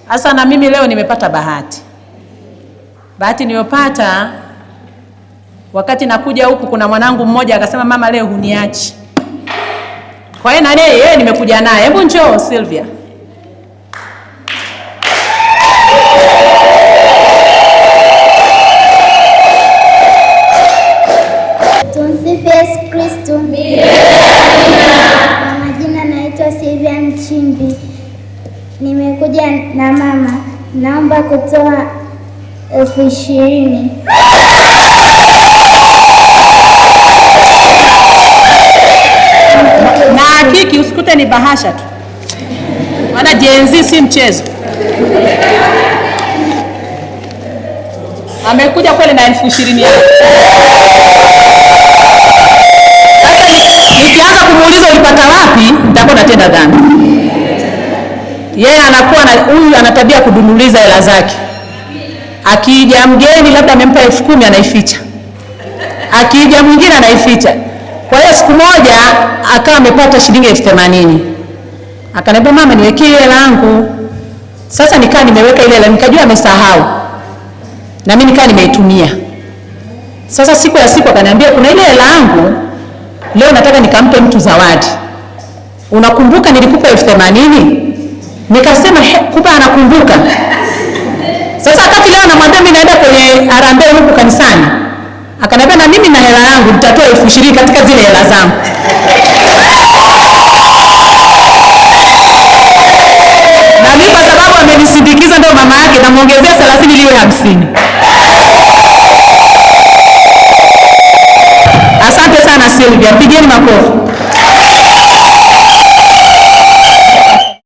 Sasa na mimi leo nimepata bahati. Bahati niliyopata wakati nakuja huku, kuna mwanangu mmoja akasema, mama leo huniachi. Kwa hiyo na yeye nimekuja naye. Hebu njoo Sylvia. Tumsifu Yesu Kristo. Kwa majina naitwa Sylvia Mchimbi. Nimekuja na mama, naomba kutoa 20,000. Na hakiki usikute ni bahasha tu, maana Gen Z si mchezo. Amekuja kweli na 20,000 yake. Sasa nikianza kumuuliza ulipata wapi, nitakuwa natenda dhambi. Yeye anakuwa na huyu ana tabia kudunuliza hela zake. Akija mgeni labda amempa 10,000 anaificha. Akija mwingine anaificha. Kwa hiyo siku moja akawa amepata shilingi 80,000. Akaniambia, mama niwekee hela yangu. Sasa nikaa nimeweka ile hela, nikajua amesahau. Na mimi nikaa nimeitumia. Sasa siku ya siku akaniambia, kuna ile hela yangu leo nataka nikampe mtu zawadi. Unakumbuka nilikupa 80,000? Nikasema kumbe anakumbuka. Sasa wakati leo anamwambia mimi naenda kwenye harambee huko kanisani, akaniambia na mimi na hela yangu nitatoa 20,000 katika zile hela zangu. Na mimi kwa sababu amenisindikiza ndio mama yake, namuongezea 30 liwe 50. Asante sana Sylvia, pigeni makofi.